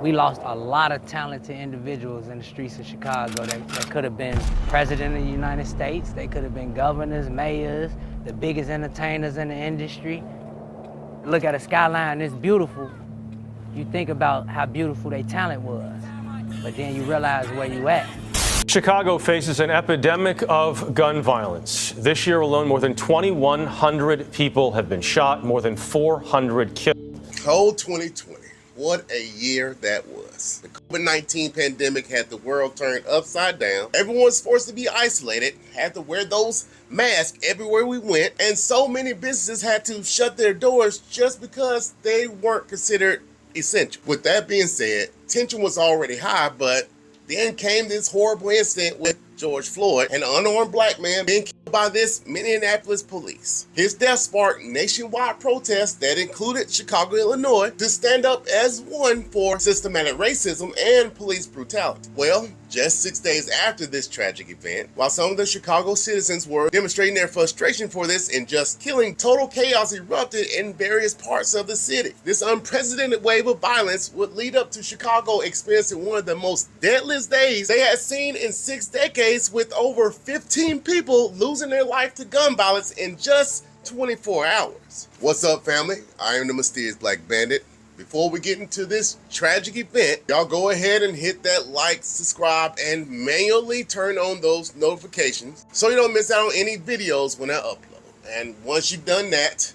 We lost a lot of talented individuals in the streets of Chicago that could have been president of the United States, they could have been governors, mayors, the biggest entertainers in the industry. Look at a skyline, it's beautiful. You think about how beautiful their talent was, but then you realize where you at. Chicago faces an epidemic of gun violence. This year alone, more than 2,100 people have been shot, more than 400 killed. Oh, 2020. What a year that was. The COVID-19 pandemic had the world turned upside down. Everyone was forced to be isolated, had to wear those masks everywhere we went, and so many businesses had to shut their doors just because they weren't considered essential. With that being said, tension was already high, but then came this horrible incident with George Floyd, an unarmed black man being killed by this Minneapolis police. His death sparked nationwide protests that included Chicago, Illinois, to stand up as one for systematic racism and police brutality. Well, just 6 days after this tragic event, while some of the Chicago citizens were demonstrating their frustration for this unjust killing, total chaos erupted in various parts of the city. This unprecedented wave of violence would lead up to Chicago experiencing one of the most deadliest days they had seen in 6 decades, with over 15 people losing their life to gun violence in just 24 hours. What's up, family? I am the Mysterious Black Bandit. Before we get into this tragic event, y'all go ahead and hit that like, subscribe, and manually turn on those notifications so you don't miss out on any videos when I upload. And once you've done that,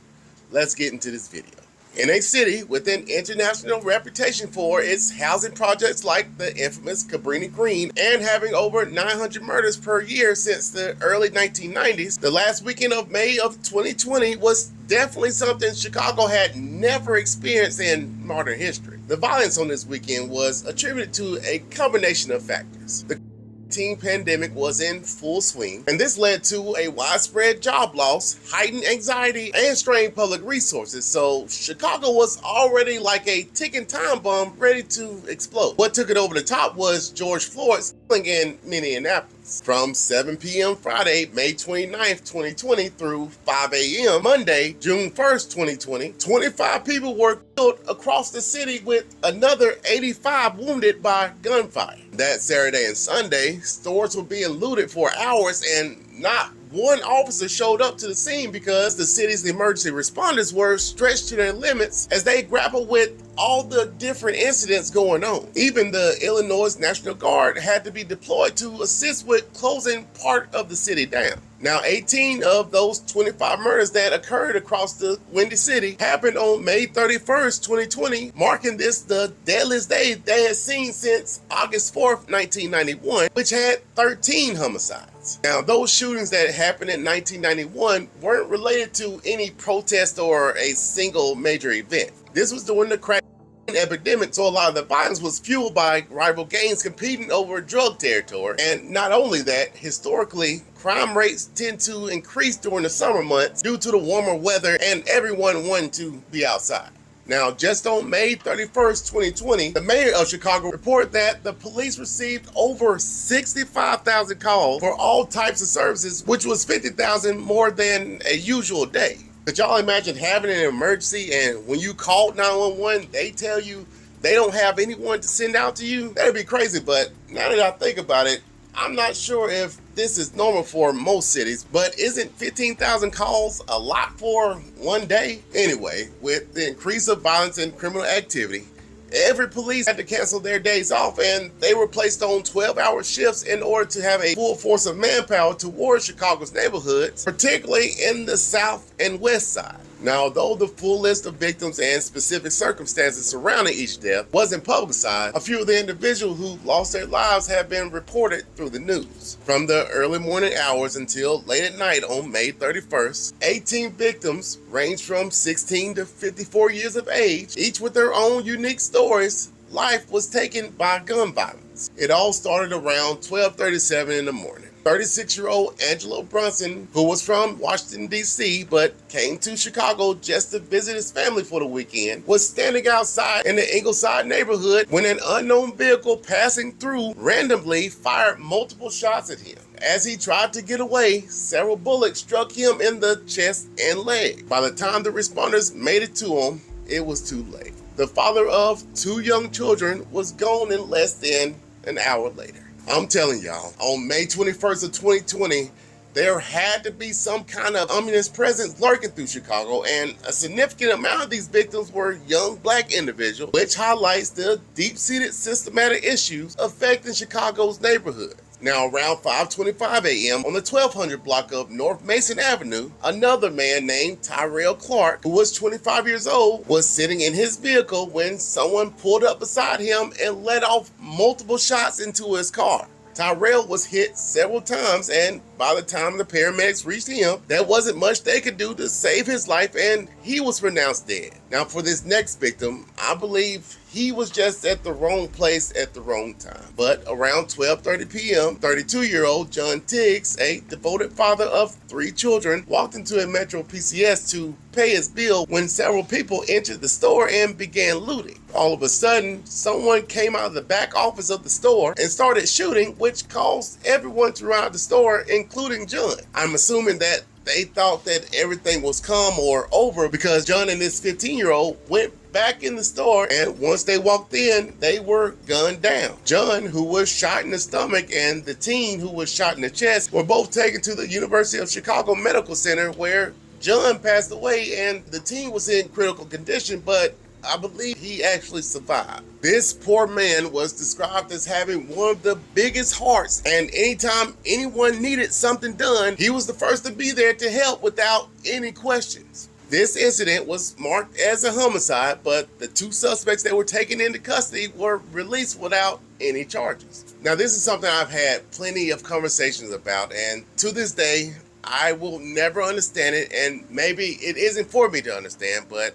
let's get into this video. In a city with an international reputation for its housing projects like the infamous Cabrini Green and having over 900 murders per year since the early 1990s, the last weekend of May of 2020 was definitely something Chicago had never experienced in modern history. The violence on this weekend was attributed to a combination of factors. The COVID-19 pandemic was in full swing, and this led to a widespread job loss, heightened anxiety, and strained public resources. So Chicago was already like a ticking time bomb ready to explode. What took it over the top was George Floyd's killing in Minneapolis. From 7 p.m. Friday, May 29th, 2020 through 5 a.m. Monday, June 1st, 2020, 25 people were killed across the city with another 85 wounded by gunfire. That Saturday and Sunday, stores were being looted for hours and not one officer showed up to the scene because the city's emergency responders were stretched to their limits as they grappled with all the different incidents going on. Even the Illinois National Guard had to be deployed to assist with closing part of the city down. Now, 18 of those 25 murders that occurred across the Windy City happened on May 31st, 2020, marking this the deadliest day they had seen since August 4th, 1991, which had 13 homicides. Now, those shootings that happened in 1991 weren't related to any protest or a single major event. This was during the crack epidemic, so a lot of the violence was fueled by rival gangs competing over drug territory. And not only that, historically, crime rates tend to increase during the summer months due to the warmer weather and everyone wanting to be outside. Now, just on May 31st, 2020, the mayor of Chicago reported that the police received over 65,000 calls for all types of services, which was 50,000 more than a usual day. Could y'all imagine having an emergency and when you call 911, they tell you they don't have anyone to send out to you? That'd be crazy, but now that I think about it, I'm not sure if this is normal for most cities, but isn't 15,000 calls a lot for one day? Anyway, with the increase of violence and criminal activity, every police had to cancel their days off and they were placed on 12-hour shifts in order to have a full force of manpower towards Chicago's neighborhoods, particularly in the south and west side. Now, although the full list of victims and specific circumstances surrounding each death wasn't publicized, a few of the individuals who lost their lives have been reported through the news. From the early morning hours until late at night on May 31st, 18 victims ranged from 16 to 54 years of age, each with their own unique stories. Life was taken by gun violence. It all started around 12:37 in the morning. 36-year-old Angelo Brunson, who was from Washington, D.C., but came to Chicago just to visit his family for the weekend, was standing outside in the Ingleside neighborhood when an unknown vehicle passing through randomly fired multiple shots at him. As he tried to get away, several bullets struck him in the chest and leg. By the time the responders made it to him, it was too late. the father of 2 young children, was gone in less than an hour later. I'm telling y'all, on May 21st of 2020, there had to be some kind of ominous presence lurking through Chicago, and a significant amount of these victims were young black individuals, which highlights the deep-seated systematic issues affecting Chicago's neighborhoods. Now, around 5:25 a.m. on the 1200 block of North Mason Avenue, another man named Tyrell Clark, who was 25 years old, was sitting in his vehicle when someone pulled up beside him and let off multiple shots into his car. Tyrell was hit several times, and by the time the paramedics reached him, there wasn't much they could do to save his life, and he was pronounced dead. Now, for this next victim, I believe he was just at the wrong place at the wrong time. But around 12:30 p.m., 32-year-old John Tiggs, a devoted father of 3 children, walked into a Metro PCS to pay his bill when several people entered the store and began looting. All of a sudden, someone came out of the back office of the store and started shooting, which caused everyone throughout the store, including John. I'm assuming that they thought that everything was calm or over because John and this 15-year-old went back in the store, and once they walked in, they were gunned down. John, who was shot in the stomach, and the teen, who was shot in the chest, were both taken to the University of Chicago Medical Center, where John passed away and the teen was in critical condition, but I believe he actually survived. This poor man was described as having one of the biggest hearts, and anytime anyone needed something done, he was the first to be there to help without any questions. This incident was marked as a homicide, but the 2 suspects that were taken into custody were released without any charges. Now, this is something I've had plenty of conversations about, and to this day, I will never understand it, and maybe it isn't for me to understand, but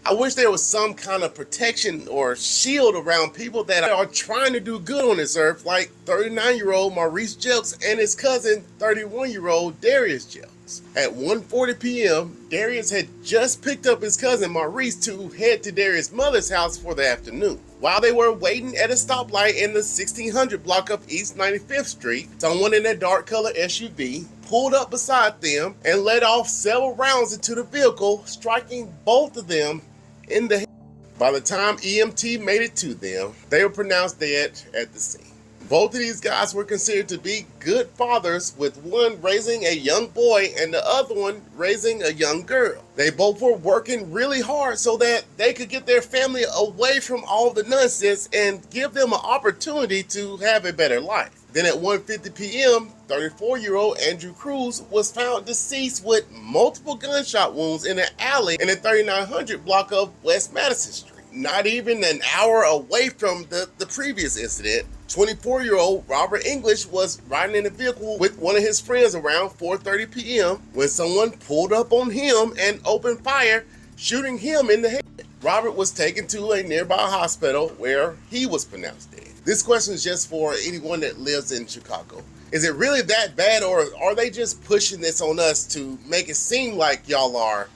I wish there was some kind of protection or shield around people that are trying to do good on this earth, like 39-year-old Maurice Jelks and his cousin, 31-year-old Darius Jelks. At 1:40 p.m., Darius had just picked up his cousin Maurice to head to Darius' mother's house for the afternoon. While they were waiting at a stoplight in the 1600 block of East 95th Street, someone in a dark-colored SUV pulled up beside them and let off several rounds into the vehicle, striking both of them in the head. By the time EMT made it to them, they were pronounced dead at the scene. Both of these guys were considered to be good fathers, with one raising a young boy and the other one raising a young girl. They both were working really hard so that they could get their family away from all the nonsense and give them an opportunity to have a better life. Then at 1:50 p.m., 34-year-old Andrew Cruz was found deceased with multiple gunshot wounds in an alley in the 3900 block of West Madison Street. Not even an hour away from the previous incident, 24-year-old Robert English was riding in a vehicle with one of his friends around 4:30 p.m. when someone pulled up on him and opened fire, shooting him in the head. Robert was taken to a nearby hospital where he was pronounced dead. This question is just for anyone that lives in Chicago. Is it really that bad, or are they just pushing this on us to make it seem like y'all are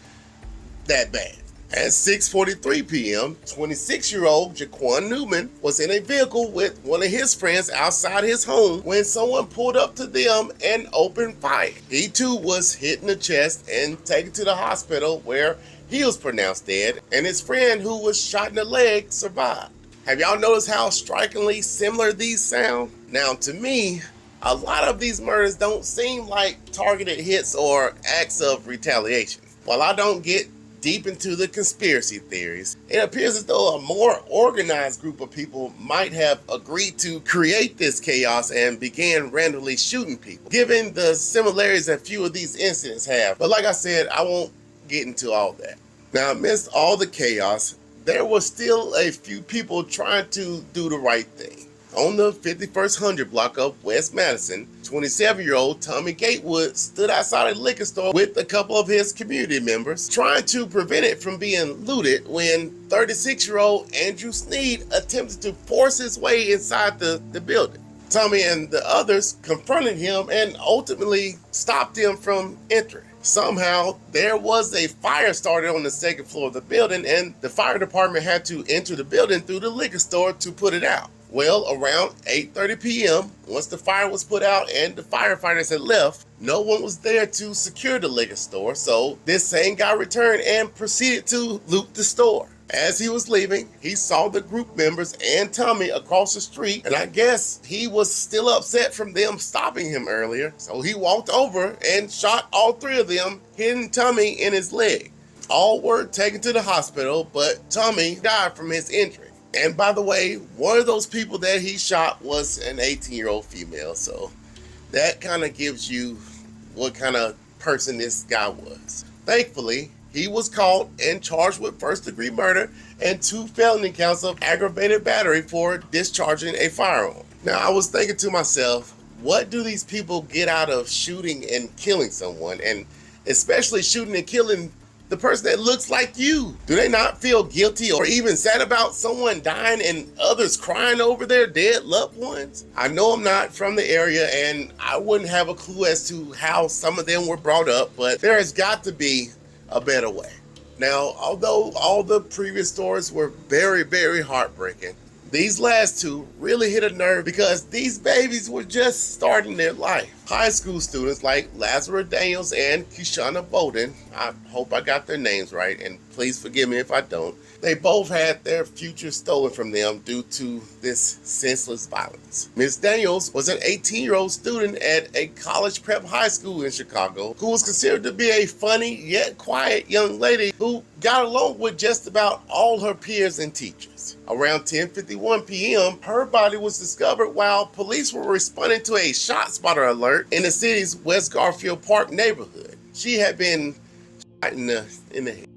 that bad? At 6:43 p.m., 26-year-old Jaquan Newman was in a vehicle with one of his friends outside his home when someone pulled up to them and opened fire. He too was hit in the chest and taken to the hospital where he was pronounced dead, and his friend who was shot in the leg survived. Have y'all noticed how strikingly similar these sound? Now, to me, a lot of these murders don't seem like targeted hits or acts of retaliation. While I don't get deep into the conspiracy theories, it appears as though a more organized group of people might have agreed to create this chaos and began randomly shooting people, given the similarities that few of these incidents have. But like I said, I won't get into all that. Now, amidst all the chaos, there was still a few people trying to do the right thing. On the 5100 block of West Madison, 27-year-old Tommy Gatewood stood outside a liquor store with a couple of his community members, trying to prevent it from being looted when 36-year-old Andrew Sneed attempted to force his way inside the building. Tommy and the others confronted him and ultimately stopped him from entering. Somehow, there was a fire started on the second floor of the building, and the fire department had to enter the building through the liquor store to put it out. Well, around 8:30 p.m., once the fire was put out and the firefighters had left, no one was there to secure the liquor store, so this same guy returned and proceeded to loot the store. As he was leaving, he saw the group members and Tommy across the street, and I guess he was still upset from them stopping him earlier, so he walked over and shot all three of them, hitting Tommy in his leg. All were taken to the hospital, but Tommy died from his injury. And by the way, one of those people that he shot was an 18-year-old female, so that kind of gives you what kind of person this guy was. Thankfully, he was caught and charged with first-degree murder and 2 felony counts of aggravated battery for discharging a firearm. Now, I was thinking to myself, what do these people get out of shooting and killing someone, and especially shooting and killing the person that looks like you? Do they not feel guilty or even sad about someone dying and others crying over their dead loved ones? I know I'm not from the area and I wouldn't have a clue as to how some of them were brought up, but there has got to be a better way. Now, although all the previous stories were very, very heartbreaking, these last 2 really hit a nerve because these babies were just starting their life. High school students like Lazarus Daniels and Kishana Bowden, I hope I got their names right, and please forgive me if I don't, they both had their future stolen from them due to this senseless violence. Ms. Daniels was an 18-year-old student at a college prep high school in Chicago who was considered to be a funny yet quiet young lady who got along with just about all her peers and teachers. Around 10:51 p.m., her body was discovered while police were responding to a shot spotter alert in the city's West Garfield Park neighborhood. She had been shot in the head.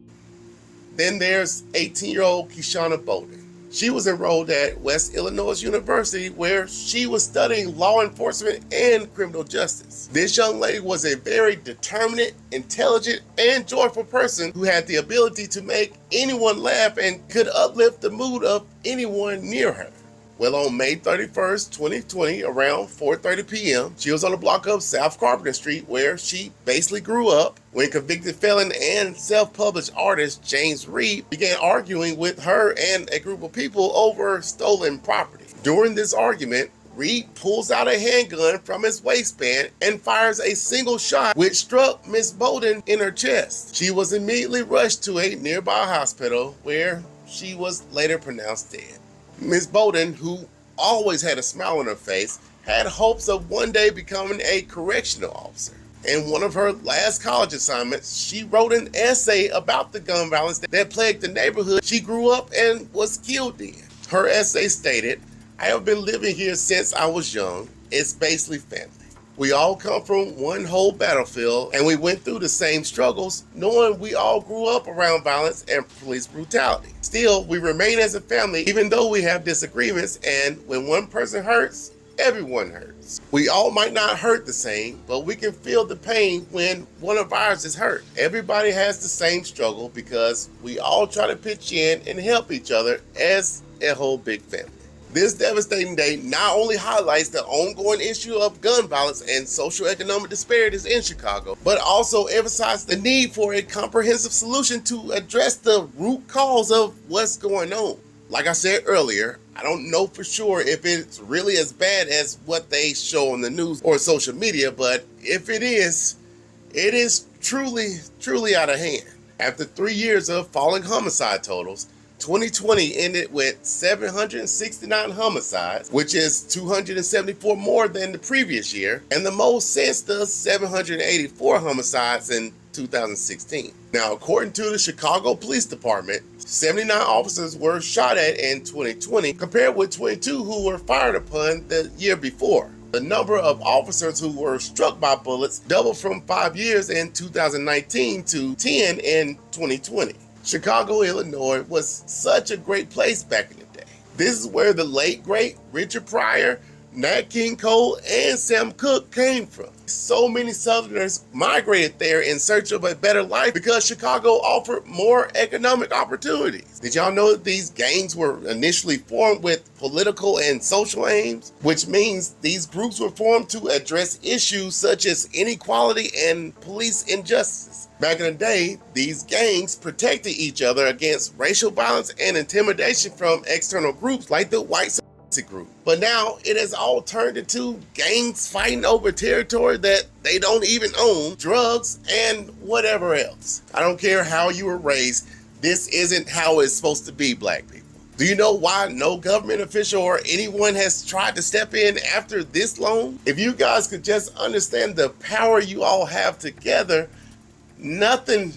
Then there's 18-year-old Kishana Bowden. She was enrolled at West Illinois University where she was studying law enforcement and criminal justice. This young lady was a very determined, intelligent, and joyful person who had the ability to make anyone laugh and could uplift the mood of anyone near her. Well, on May 31st, 2020, around 4:30 p.m., she was on the block of South Carpenter Street where she basically grew up when convicted felon and self-published artist James Reed began arguing with her and a group of people over stolen property. During this argument, Reed pulls out a handgun from his waistband and fires a single shot which struck Miss Bowden in her chest. She was immediately rushed to a nearby hospital where she was later pronounced dead. Ms. Bowden, who always had a smile on her face, had hopes of one day becoming a correctional officer. In one of her last college assignments, she wrote an essay about the gun violence that plagued the neighborhood she grew up and was killed in. Her essay stated, "I have been living here since I was young. It's basically family. We all come from one whole battlefield and we went through the same struggles, knowing we all grew up around violence and police brutality. Still, we remain as a family even though we have disagreements, and when one person hurts, everyone hurts. We all might not hurt the same, but we can feel the pain when one of ours is hurt. Everybody has the same struggle because we all try to pitch in and help each other as a whole big family." This devastating day not only highlights the ongoing issue of gun violence and socioeconomic disparities in Chicago, but also emphasizes the need for a comprehensive solution to address the root cause of what's going on. Like I said earlier, I don't know for sure if it's really as bad as what they show on the news or social media, but if it is truly, truly out of hand. After 3 years of falling homicide totals, 2020 ended with 769 homicides, which is 274 more than the previous year, and the most since the 784 homicides in 2016. Now, according to the Chicago Police Department, 79 officers were shot at in 2020, compared with 22 who were fired upon the year before. The number of officers who were struck by bullets doubled from 5 years in 2019 to 10 in 2020. Chicago, Illinois was such a great place back in the day. This is where the late, great Richard Pryor, Nat King Cole, and Sam Cooke came from. So many Southerners migrated there in search of a better life because Chicago offered more economic opportunities. Did y'all know that these gangs were initially formed with political and social aims? Which means these groups were formed to address issues such as inequality and police injustice. Back in the day, these gangs protected each other against racial violence and intimidation from external groups like the white supremacy group. But now it has all turned into gangs fighting over territory that they don't even own, drugs, and whatever else. I don't care how you were raised, This isn't how it's supposed to be, black people. Do you know why no government official or anyone has tried to step in after this long? If you guys could just understand the power you all have together, nothing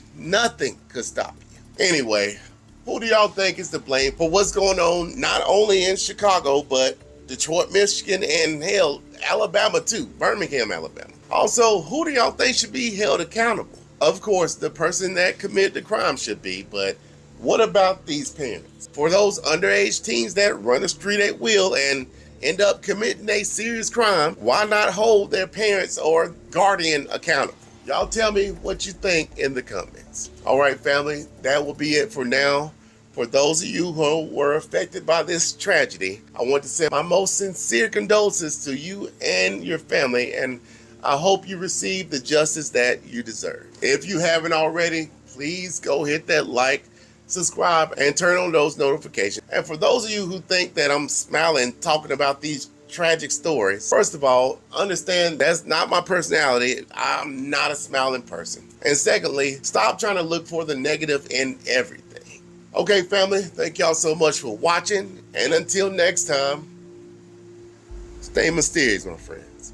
could stop you. Anyway, who do y'all think is to blame for what's going on not only in Chicago, but Detroit, Michigan, and hell, Alabama too, Birmingham, Alabama. Also, who do y'all think should be held accountable? Of course, the person that committed the crime should be, but what about these parents? For those underage teens that run the street at will and end up committing a serious crime, why not hold their parents or guardian accountable? Y'all tell me what you think in the comments. All right, family, that will be it for now. For those of you who were affected by this tragedy, I want to send my most sincere condolences to you and your family, and I hope you receive the justice that you deserve. If you haven't already, please go hit that like, subscribe, and turn on those notifications. And for those of you who think that I'm smiling talking about these tragic stories, first of all, understand that's not my personality. I'm not a smiling person. And secondly, stop trying to look for the negative in everything. Okay, family, thank y'all so much for watching. And until next time, stay mysterious, my friends.